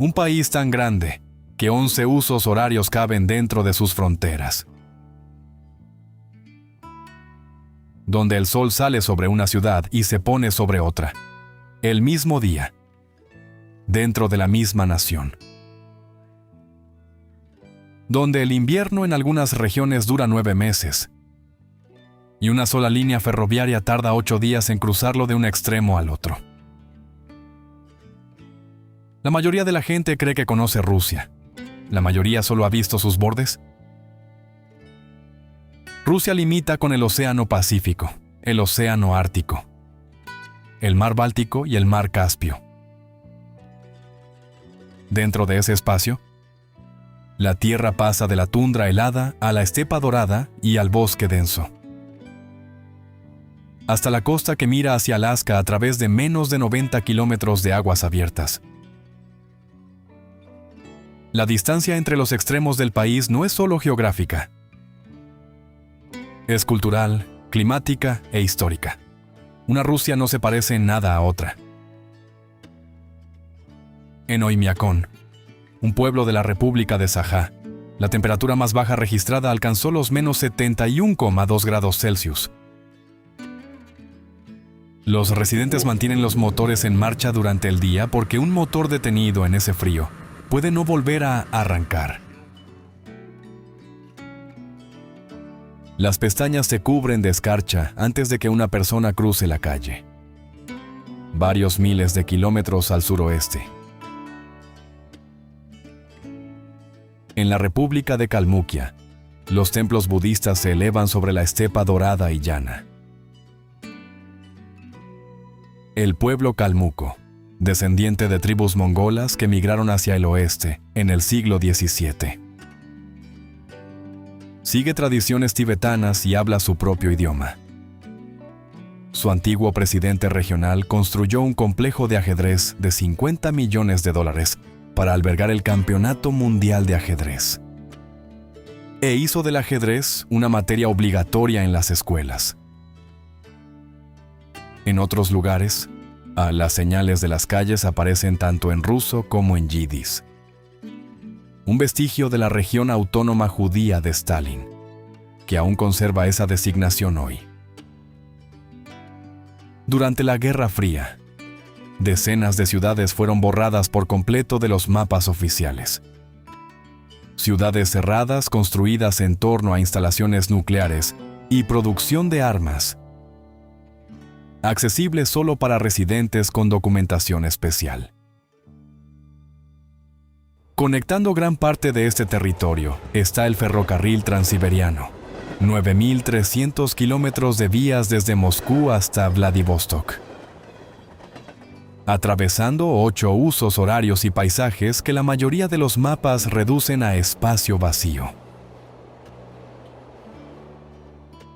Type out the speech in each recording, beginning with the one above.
Un país tan grande que 11 usos horarios caben dentro de sus fronteras. Donde el sol sale sobre una ciudad y se pone sobre otra, el mismo día, dentro de la misma nación. Donde el invierno en algunas regiones dura 9 meses, y una sola línea ferroviaria tarda 8 días en cruzarlo de un extremo al otro. La mayoría de la gente cree que conoce Rusia. ¿La mayoría solo ha visto sus bordes? Rusia limita con el Océano Pacífico, el Océano Ártico, el Mar Báltico y el Mar Caspio. Dentro de ese espacio, la tierra pasa de la tundra helada a la estepa dorada y al bosque denso, hasta la costa que mira hacia Alaska a través de menos de 90 kilómetros de aguas abiertas. La distancia entre los extremos del país no es solo geográfica. Es cultural, climática e histórica. Una Rusia no se parece en nada a otra. En Oymyakon, un pueblo de la República de Sajá, la temperatura más baja registrada alcanzó los menos 71,2 grados Celsius. Los residentes mantienen los motores en marcha durante el día porque un motor detenido en ese frío puede no volver a arrancar. Las pestañas se cubren de escarcha antes de que una persona cruce la calle. Varios miles de kilómetros al suroeste. En la República de Kalmukia, los templos budistas se elevan sobre la estepa dorada y llana. El pueblo kalmuco, descendiente de tribus mongolas que migraron hacia el oeste en el siglo XVII. Sigue tradiciones tibetanas y habla su propio idioma. Su antiguo presidente regional construyó un complejo de ajedrez de $50 millones para albergar el Campeonato Mundial de Ajedrez. E hizo del ajedrez una materia obligatoria en las escuelas. En otros lugares, las señales de las calles aparecen tanto en ruso como en yidis. Un vestigio de la región autónoma judía de Stalin, que aún conserva esa designación hoy. Durante la Guerra Fría, decenas de ciudades fueron borradas por completo de los mapas oficiales. Ciudades cerradas construidas en torno a instalaciones nucleares y producción de armas, accesibles solo para residentes con documentación especial. Conectando gran parte de este territorio está el ferrocarril transiberiano, 9.300 kilómetros de vías desde Moscú hasta Vladivostok, atravesando 8 usos horarios y paisajes que la mayoría de los mapas reducen a espacio vacío.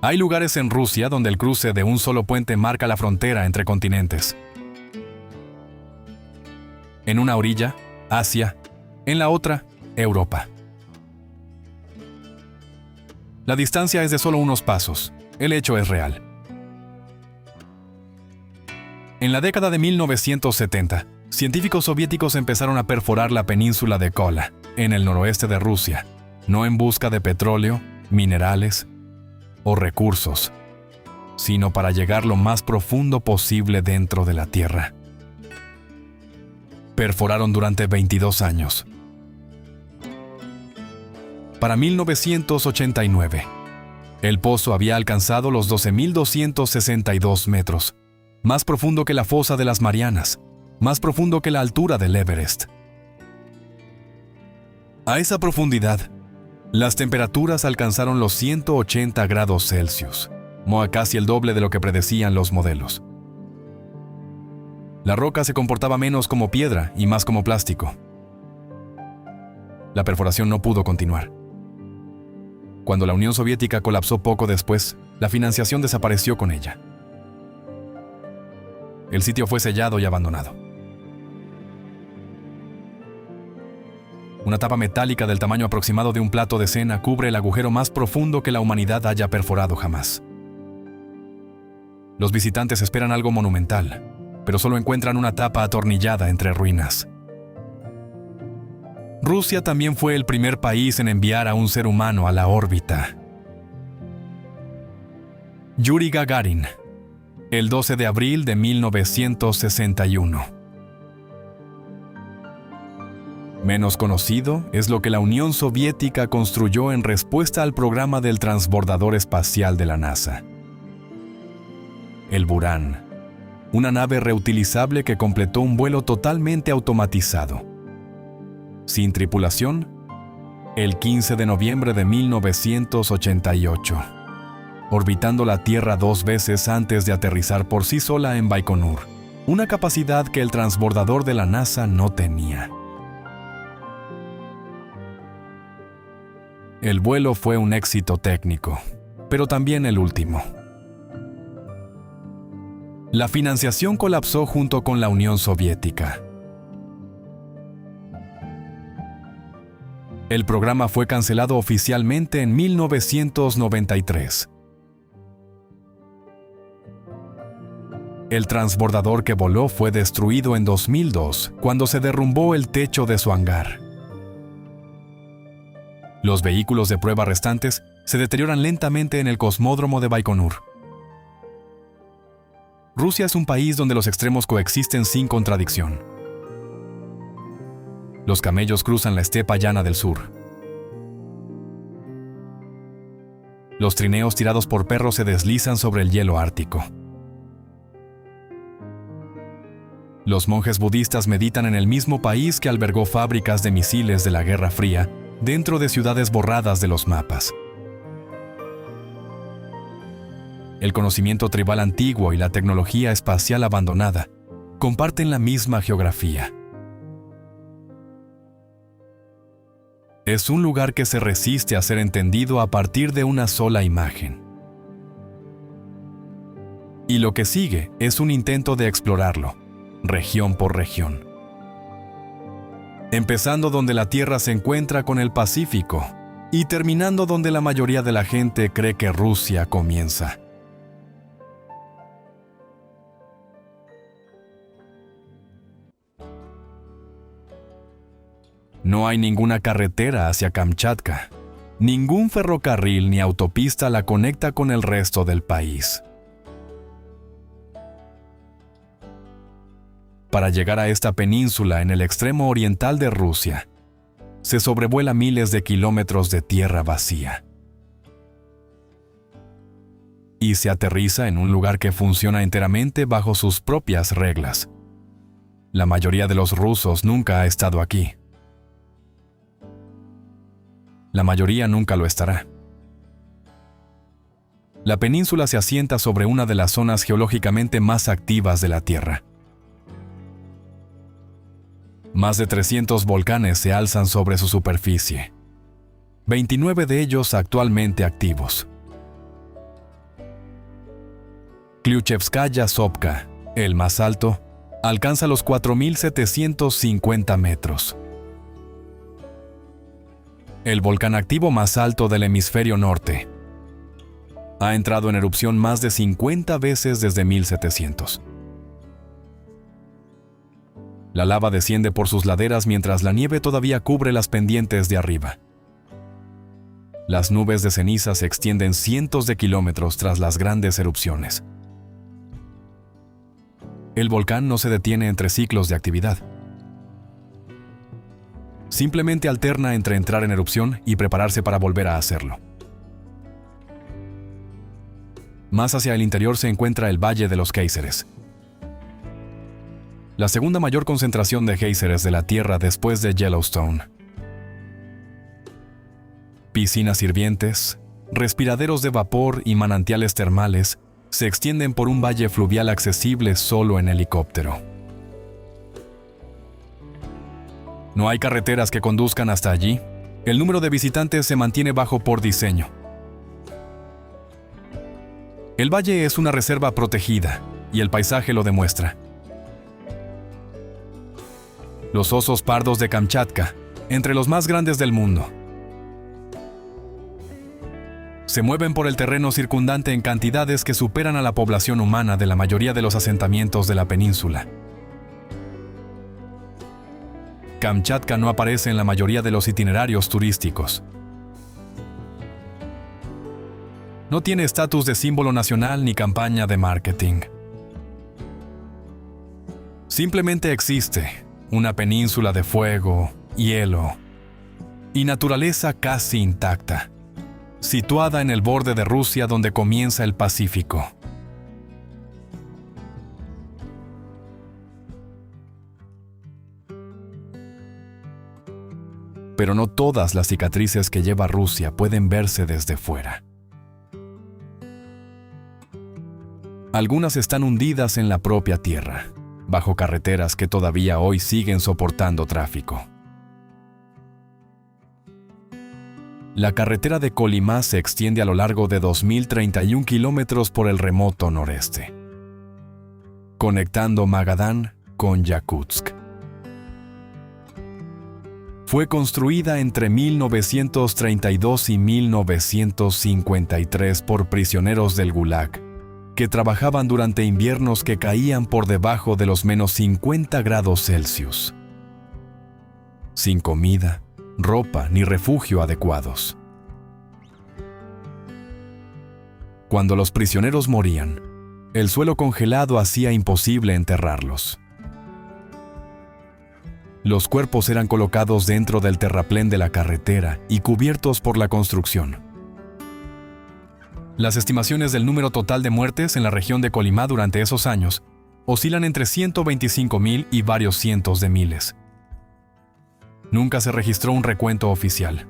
Hay lugares en Rusia donde el cruce de un solo puente marca la frontera entre continentes. En una orilla, Asia; en la otra, Europa. La distancia es de solo unos pasos. El hecho es real. En la década de 1970, científicos soviéticos empezaron a perforar la península de Kola, en el noroeste de Rusia, no en busca de petróleo, minerales o recursos, sino para llegar lo más profundo posible dentro de la Tierra. Perforaron durante 22 años. Para 1989, el pozo había alcanzado los 12.262 metros, más profundo que la fosa de las Marianas, más profundo que la altura del Everest. A esa profundidad, las temperaturas alcanzaron los 180 grados Celsius, casi el doble de lo que predecían los modelos. La roca se comportaba menos como piedra y más como plástico. La perforación no pudo continuar. Cuando la Unión Soviética colapsó poco después, la financiación desapareció con ella. El sitio fue sellado y abandonado. Una tapa metálica del tamaño aproximado de un plato de cena cubre el agujero más profundo que la humanidad haya perforado jamás. Los visitantes esperan algo monumental, pero solo encuentran una tapa atornillada entre ruinas. Rusia también fue el primer país en enviar a un ser humano a la órbita. Yuri Gagarin, el 12 de abril de 1961. Menos conocido es lo que la Unión Soviética construyó en respuesta al programa del transbordador espacial de la NASA. El Buran, una nave reutilizable que completó un vuelo totalmente automatizado, sin tripulación, el 15 de noviembre de 1988, orbitando la Tierra 2 veces antes de aterrizar por sí sola en Baikonur, una capacidad que el transbordador de la NASA no tenía. El vuelo fue un éxito técnico, pero también el último. La financiación colapsó junto con la Unión Soviética. El programa fue cancelado oficialmente en 1993. El transbordador que voló fue destruido en 2002, cuando se derrumbó el techo de su hangar. Los vehículos de prueba restantes se deterioran lentamente en el cosmódromo de Baikonur. Rusia es un país donde los extremos coexisten sin contradicción. Los camellos cruzan la estepa llana del sur. Los trineos tirados por perros se deslizan sobre el hielo ártico. Los monjes budistas meditan en el mismo país que albergó fábricas de misiles de la Guerra Fría dentro de ciudades borradas de los mapas. El conocimiento tribal antiguo y la tecnología espacial abandonada comparten la misma geografía. Es un lugar que se resiste a ser entendido a partir de una sola imagen. Y lo que sigue es un intento de explorarlo, región por región. Empezando donde la Tierra se encuentra con el Pacífico y terminando donde la mayoría de la gente cree que Rusia comienza. No hay ninguna carretera hacia Kamchatka. Ningún ferrocarril ni autopista la conecta con el resto del país. Para llegar a esta península en el extremo oriental de Rusia, se sobrevuela miles de kilómetros de tierra vacía. Y se aterriza en un lugar que funciona enteramente bajo sus propias reglas. La mayoría de los rusos nunca ha estado aquí. La mayoría nunca lo estará. La península se asienta sobre una de las zonas geológicamente más activas de la Tierra. Más de 300 volcanes se alzan sobre su superficie, 29 de ellos actualmente activos. Klyuchevskaya Sopka, el más alto, alcanza los 4.750 metros. El volcán activo más alto del hemisferio norte. Ha entrado en erupción más de 50 veces desde 1700. La lava desciende por sus laderas mientras la nieve todavía cubre las pendientes de arriba. Las nubes de ceniza se extienden cientos de kilómetros tras las grandes erupciones. El volcán no se detiene entre ciclos de actividad. Simplemente alterna entre entrar en erupción y prepararse para volver a hacerlo. Más hacia el interior se encuentra el Valle de los Géiseres, la segunda mayor concentración de géiseres de la Tierra después de Yellowstone. Piscinas hirvientes, respiraderos de vapor y manantiales termales se extienden por un valle fluvial accesible solo en helicóptero. No hay carreteras que conduzcan hasta allí. El número de visitantes se mantiene bajo por diseño. El valle es una reserva protegida y el paisaje lo demuestra. Los osos pardos de Kamchatka, entre los más grandes del mundo, se mueven por el terreno circundante en cantidades que superan a la población humana de la mayoría de los asentamientos de la península. Kamchatka no aparece en la mayoría de los itinerarios turísticos. No tiene estatus de símbolo nacional ni campaña de marketing. Simplemente existe una península de fuego, hielo y naturaleza casi intacta, situada en el borde de Rusia donde comienza el Pacífico. Pero no todas las cicatrices que lleva Rusia pueden verse desde fuera. Algunas están hundidas en la propia tierra, bajo carreteras que todavía hoy siguen soportando tráfico. La carretera de Kolyma se extiende a lo largo de 2.031 kilómetros por el remoto noreste, conectando Magadán con Yakutsk. Fue construida entre 1932 y 1953 por prisioneros del Gulag, que trabajaban durante inviernos que caían por debajo de los menos 50 grados Celsius, sin comida, ropa ni refugio adecuados. Cuando los prisioneros morían, el suelo congelado hacía imposible enterrarlos. Los cuerpos eran colocados dentro del terraplén de la carretera y cubiertos por la construcción. Las estimaciones del número total de muertes en la región de Kolyma durante esos años oscilan entre 125.000 y varios cientos de miles. Nunca se registró un recuento oficial.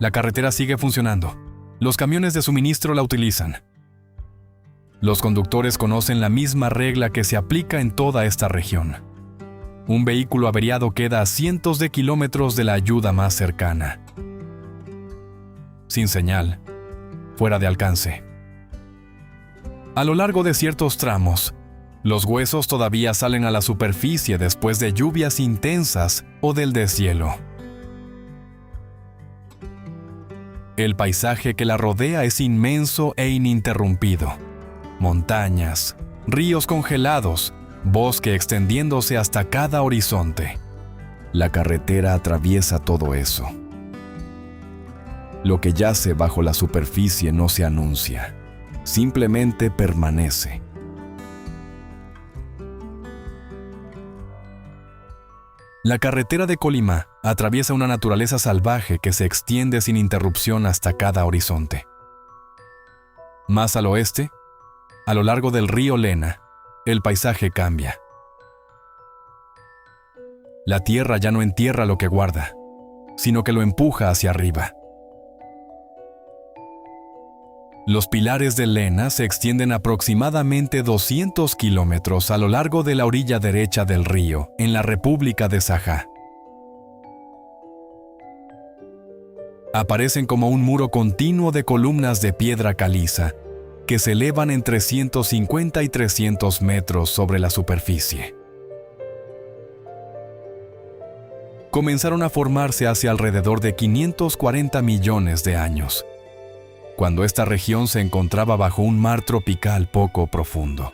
La carretera sigue funcionando. Los camiones de suministro la utilizan. Los conductores conocen la misma regla que se aplica en toda esta región. Un vehículo averiado queda a cientos de kilómetros de la ayuda más cercana. Sin señal, fuera de alcance. A lo largo de ciertos tramos, los huesos todavía salen a la superficie después de lluvias intensas o del deshielo. El paisaje que la rodea es inmenso e ininterrumpido. Montañas, ríos congelados, bosque extendiéndose hasta cada horizonte. La carretera atraviesa todo eso. Lo que yace bajo la superficie no se anuncia, simplemente permanece. La carretera de Kolyma atraviesa una naturaleza salvaje que se extiende sin interrupción hasta cada horizonte. Más al oeste, a lo largo del río Lena, el paisaje cambia. La tierra ya no entierra lo que guarda, sino que lo empuja hacia arriba. Los pilares de Lena se extienden aproximadamente 200 kilómetros a lo largo de la orilla derecha del río, en la República de Sajá. Aparecen como un muro continuo de columnas de piedra caliza, que se elevan entre 150 y 300 metros sobre la superficie. Comenzaron a formarse hace alrededor de 540 millones de años, cuando esta región se encontraba bajo un mar tropical poco profundo.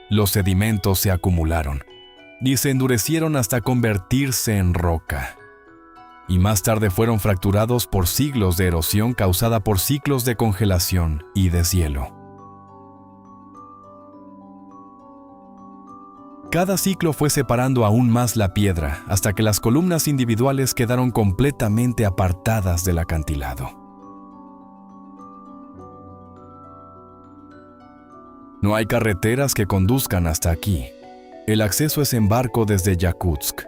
Los sedimentos se acumularon y se endurecieron hasta convertirse en roca, y más tarde fueron fracturados por siglos de erosión causada por ciclos de congelación y deshielo. Cada ciclo fue separando aún más la piedra hasta que las columnas individuales quedaron completamente apartadas del acantilado. No hay carreteras que conduzcan hasta aquí. El acceso es en barco desde Yakutsk,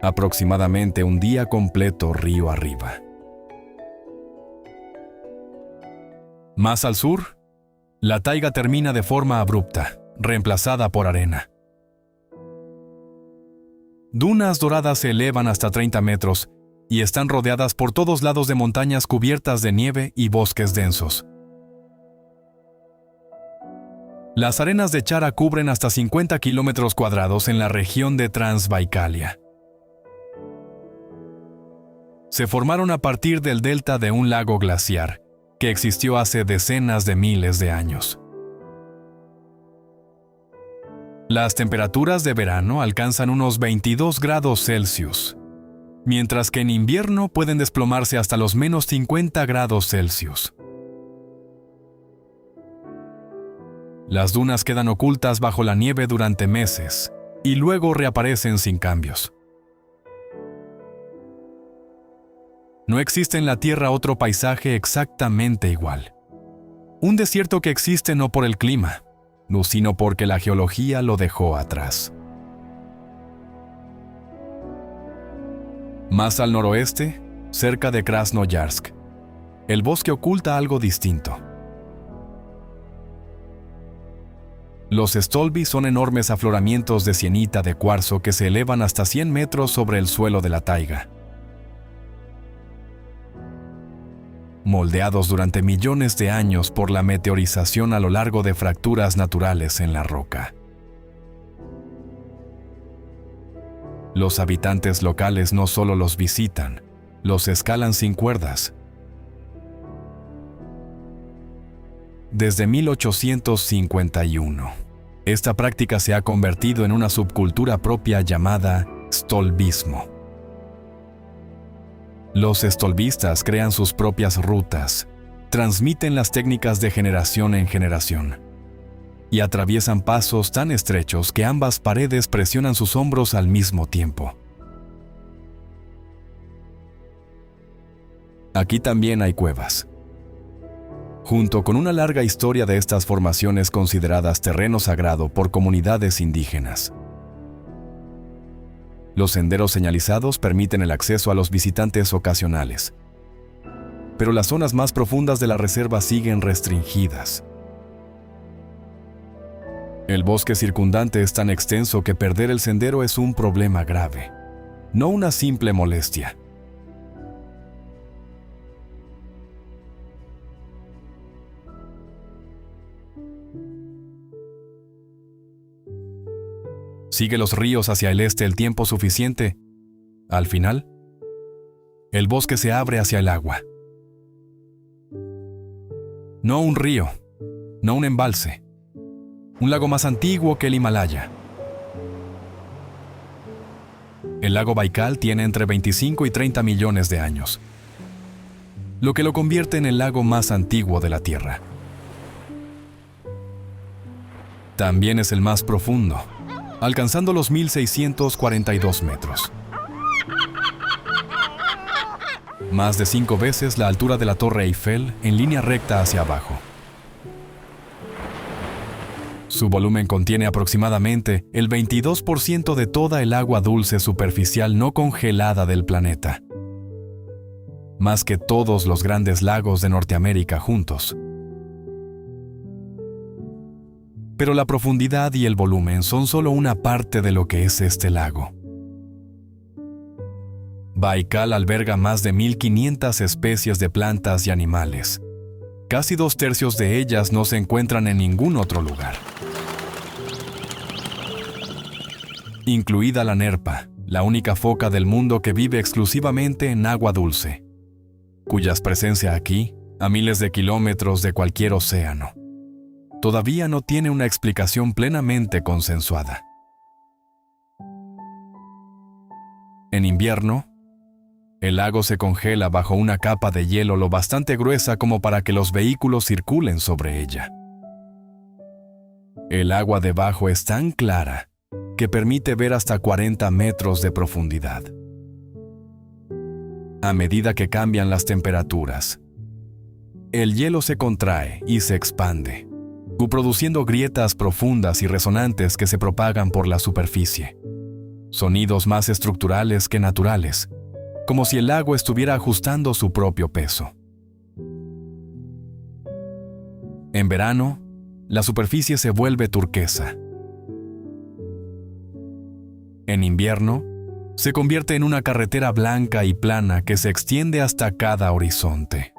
aproximadamente un día completo río arriba. Más al sur, la taiga termina de forma abrupta, reemplazada por arena. Dunas doradas se elevan hasta 30 metros y están rodeadas por todos lados de montañas cubiertas de nieve y bosques densos. Las arenas de Chara cubren hasta 50 kilómetros cuadrados en la región de Transbaikalia. Se formaron a partir del delta de un lago glaciar que existió hace decenas de miles de años. Las temperaturas de verano alcanzan unos 22 grados Celsius, mientras que en invierno pueden desplomarse hasta los menos 50 grados Celsius. Las dunas quedan ocultas bajo la nieve durante meses y luego reaparecen sin cambios. No existe en la Tierra otro paisaje exactamente igual. Un desierto que existe no por el clima, sino porque la geología lo dejó atrás. Más al noroeste, cerca de Krasnoyarsk, el bosque oculta algo distinto. Los stolbi son enormes afloramientos de sienita de cuarzo que se elevan hasta 100 metros sobre el suelo de la taiga. Moldeados durante millones de años por la meteorización a lo largo de fracturas naturales en la roca. Los habitantes locales no solo los visitan, los escalan sin cuerdas. Desde 1851, esta práctica se ha convertido en una subcultura propia llamada stolbismo. Los stolbistas crean sus propias rutas, transmiten las técnicas de generación en generación y atraviesan pasos tan estrechos que ambas paredes presionan sus hombros al mismo tiempo. Aquí también hay cuevas. Junto con una larga historia de estas formaciones consideradas terreno sagrado por comunidades indígenas. Los senderos señalizados permiten el acceso a los visitantes ocasionales, pero las zonas más profundas de la reserva siguen restringidas. El bosque circundante es tan extenso que perder el sendero es un problema grave, no una simple molestia. Sigue los ríos hacia el este el tiempo suficiente. Al final, el bosque se abre hacia el agua. No un río, no un embalse. Un lago más antiguo que el Himalaya. El lago Baikal tiene entre 25 y 30 millones de años, lo que lo convierte en el lago más antiguo de la Tierra. También es el más profundo, alcanzando los 1.642 metros. Más de 5 veces la altura de la Torre Eiffel en línea recta hacia abajo. Su volumen contiene aproximadamente el 22% de toda el agua dulce superficial no congelada del planeta. Más que todos los grandes lagos de Norteamérica juntos. Pero la profundidad y el volumen son solo una parte de lo que es este lago. Baikal alberga más de 1.500 especies de plantas y animales. Casi 2/3 de ellas no se encuentran en ningún otro lugar. Incluida la nerpa, la única foca del mundo que vive exclusivamente en agua dulce, cuyas presencia aquí, a miles de kilómetros de cualquier océano, todavía no tiene una explicación plenamente consensuada. En invierno, el lago se congela bajo una capa de hielo lo bastante gruesa como para que los vehículos circulen sobre ella. El agua debajo es tan clara que permite ver hasta 40 metros de profundidad. A medida que cambian las temperaturas, el hielo se contrae y se expande, produciendo grietas profundas y resonantes que se propagan por la superficie. Sonidos más estructurales que naturales, como si el lago estuviera ajustando su propio peso. En verano, la superficie se vuelve turquesa. En invierno, se convierte en una carretera blanca y plana que se extiende hasta cada horizonte.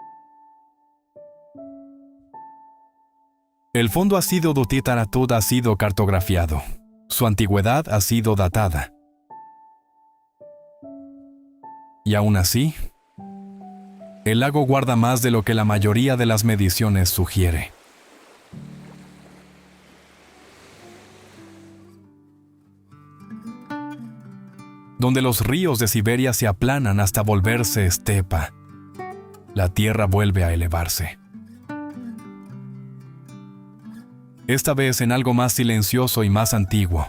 El fondo ácido de Titaratud ha sido cartografiado. Su antigüedad ha sido datada. Y aún así, el lago guarda más de lo que la mayoría de las mediciones sugiere. donde los ríos de Siberia se aplanan hasta volverse estepa. La tierra vuelve a elevarse. Esta vez en algo más silencioso y más antiguo.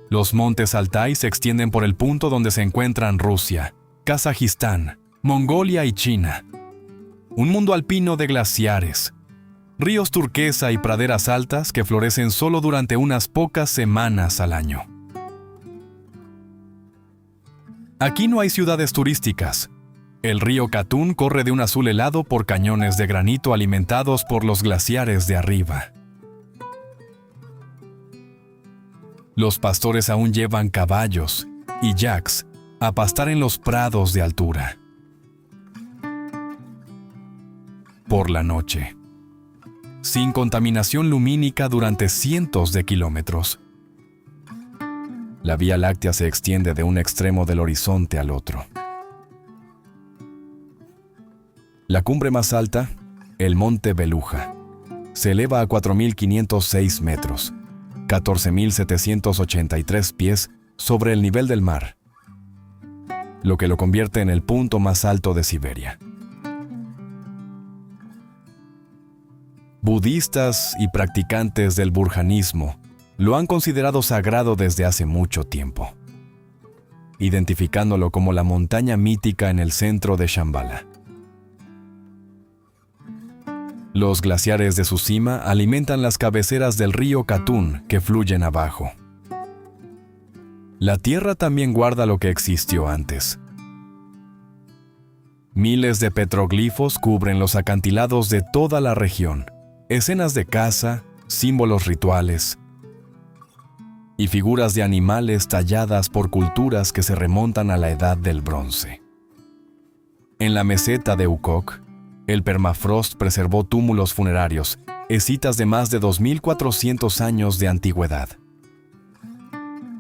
Los montes Altai se extienden por el punto donde se encuentran Rusia, Kazajistán, Mongolia y China. Un mundo alpino de glaciares, ríos turquesa y praderas altas que florecen solo durante unas pocas semanas al año. Aquí no hay ciudades turísticas. El río Katun corre de un azul helado por cañones de granito alimentados por los glaciares de arriba. Los pastores aún llevan caballos y yaks a pastar en los prados de altura. Por la noche, sin contaminación lumínica durante cientos de kilómetros, la Vía Láctea se extiende de un extremo del horizonte al otro. La cumbre más alta, el Monte Beluja, se eleva a 4.506 metros, 14.783 pies sobre el nivel del mar, lo que lo convierte en el punto más alto de Siberia. Budistas y practicantes del burjanismo lo han considerado sagrado desde hace mucho tiempo, identificándolo como la montaña mítica en el centro de Shambhala. Los glaciares de su cima alimentan las cabeceras del río Katun que fluyen abajo. La tierra también guarda lo que existió antes. Miles de petroglifos cubren los acantilados de toda la región, escenas de caza, símbolos rituales y figuras de animales talladas por culturas que se remontan a la Edad del Bronce. En la meseta de Ukok, el permafrost preservó túmulos funerarios, escitas de más de 2.400 años de antigüedad,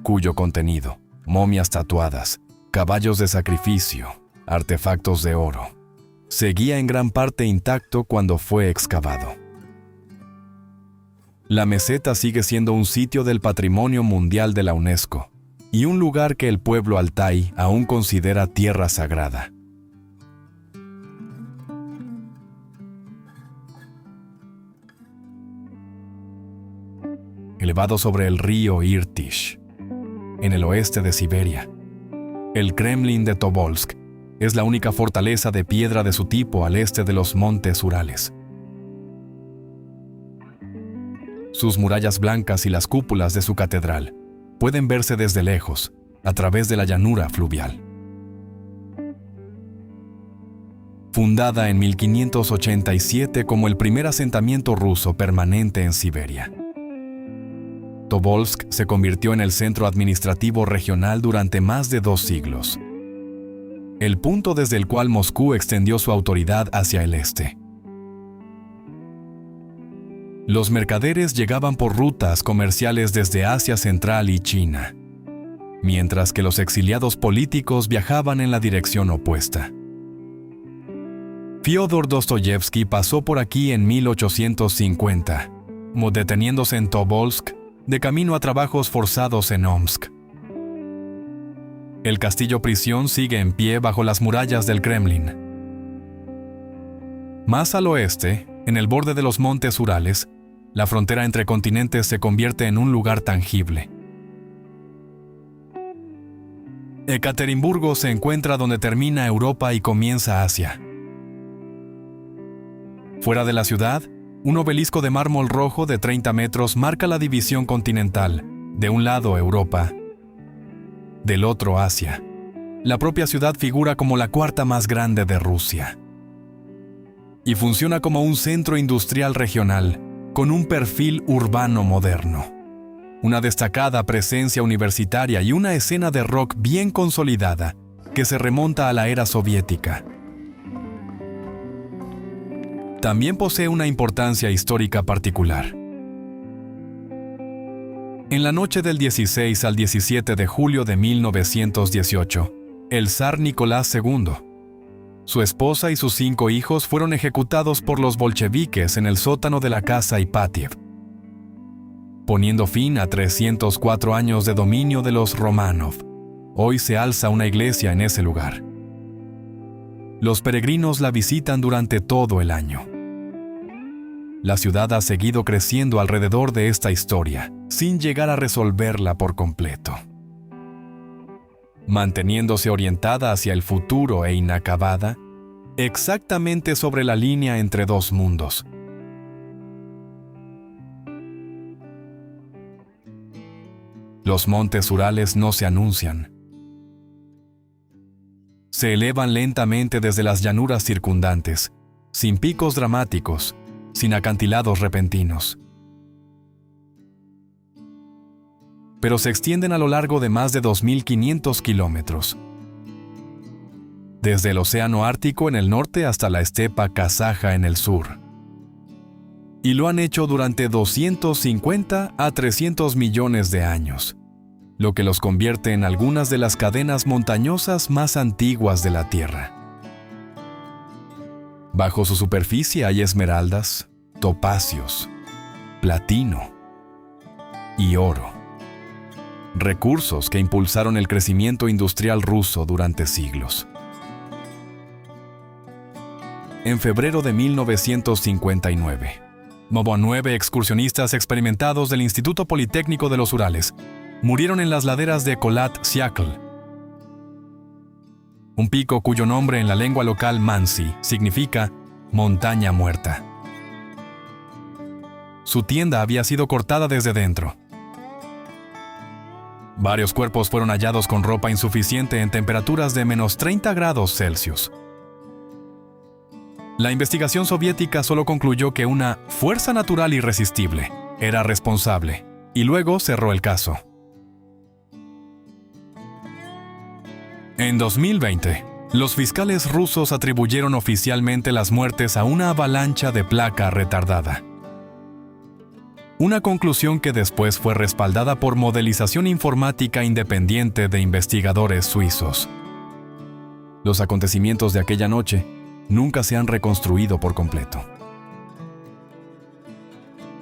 cuyo contenido, momias tatuadas, caballos de sacrificio, artefactos de oro, seguía en gran parte intacto cuando fue excavado. La meseta sigue siendo un sitio del Patrimonio Mundial de la UNESCO y un lugar que el pueblo Altai aún considera tierra sagrada. Elevado sobre el río Irtish, en el oeste de Siberia, el Kremlin de Tobolsk es la única fortaleza de piedra de su tipo al este de los montes Urales. Sus murallas blancas y las cúpulas de su catedral pueden verse desde lejos, a través de la llanura fluvial. Fundada en 1587 como el primer asentamiento ruso permanente en Siberia, Tobolsk se convirtió en el centro administrativo regional durante más de 2 siglos, el punto desde el cual Moscú extendió su autoridad hacia el este. Los mercaderes llegaban por rutas comerciales desde Asia Central y China, mientras que los exiliados políticos viajaban en la dirección opuesta. Fyodor Dostoyevsky pasó por aquí en 1850, deteniéndose en Tobolsk de camino a trabajos forzados en Omsk. El castillo prisión sigue en pie bajo las murallas del Kremlin. Más al oeste, en el borde de los montes Urales, la frontera entre continentes se convierte en un lugar tangible. Ekaterimburgo se encuentra donde termina Europa y comienza Asia. Fuera de la ciudad, un obelisco de mármol rojo de 30 metros marca la división continental, de un lado Europa, del otro Asia. La propia ciudad figura como la cuarta más grande de Rusia y funciona como un centro industrial regional con un perfil urbano moderno, una destacada presencia universitaria y una escena de rock bien consolidada que se remonta a la era soviética. También posee una importancia histórica particular. En la noche del 16 al 17 de julio de 1918, el zar Nicolás II, su esposa y sus 5 hijos fueron ejecutados por los bolcheviques en el sótano de la casa Ipatiev. poniendo fin a 304 años de dominio de los Románov. Hoy se alza una iglesia en ese lugar. Los peregrinos la visitan durante todo el año. La ciudad ha seguido creciendo alrededor de esta historia, sin llegar a resolverla por completo, manteniéndose orientada hacia el futuro e inacabada, exactamente sobre la línea entre dos mundos. Los montes Urales no se anuncian. Se elevan lentamente desde las llanuras circundantes, sin picos dramáticos, sin acantilados repentinos. Pero se extienden a lo largo de más de 2.500 kilómetros. Desde el Océano Ártico en el norte hasta la estepa kazaja en el sur. Y lo han hecho durante 250 a 300 millones de años, lo que los convierte en algunas de las cadenas montañosas más antiguas de la Tierra. Bajo su superficie hay esmeraldas, topacios, platino y oro, recursos que impulsaron el crecimiento industrial ruso durante siglos. En febrero de 1959, 9 excursionistas experimentados del Instituto Politécnico de los Urales murieron en las laderas de Kholat-Syakhl, un pico cuyo nombre en la lengua local mansi significa montaña muerta. Su tienda había sido cortada desde dentro. Varios cuerpos fueron hallados con ropa insuficiente en temperaturas de menos 30 grados Celsius. La investigación soviética solo concluyó que una fuerza natural irresistible era responsable y luego cerró el caso. En 2020, los fiscales rusos atribuyeron oficialmente las muertes a una avalancha de placa retardada. Una conclusión que después fue respaldada por modelización informática independiente de investigadores suizos. Los acontecimientos de aquella noche nunca se han reconstruido por completo.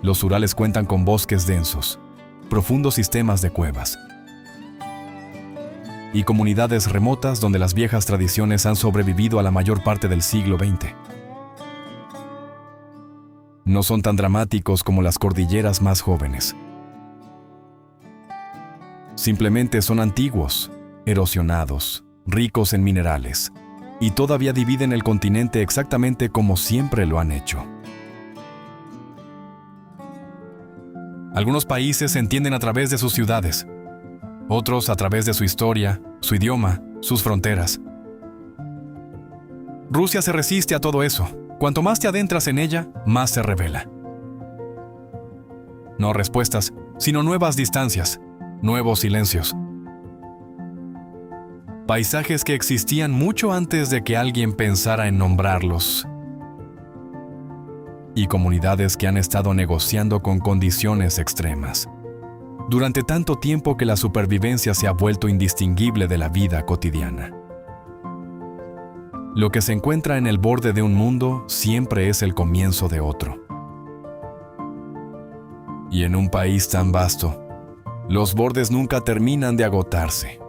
Los Urales cuentan con bosques densos, profundos sistemas de cuevas y comunidades remotas donde las viejas tradiciones han sobrevivido a la mayor parte del siglo XX. No son tan dramáticos como las cordilleras más jóvenes. Simplemente son antiguos, erosionados, ricos en minerales, y todavía dividen el continente exactamente como siempre lo han hecho. Algunos países se entienden a través de sus ciudades, otros a través de su historia, su idioma, sus fronteras. Rusia se resiste a todo eso. Cuanto más te adentras en ella, más se revela. No respuestas, sino nuevas distancias, nuevos silencios. Paisajes que existían mucho antes de que alguien pensara en nombrarlos. Y comunidades que han estado negociando con condiciones extremas durante tanto tiempo que la supervivencia se ha vuelto indistinguible de la vida cotidiana. Lo que se encuentra en el borde de un mundo siempre es el comienzo de otro. Y en un país tan vasto, los bordes nunca terminan de agotarse.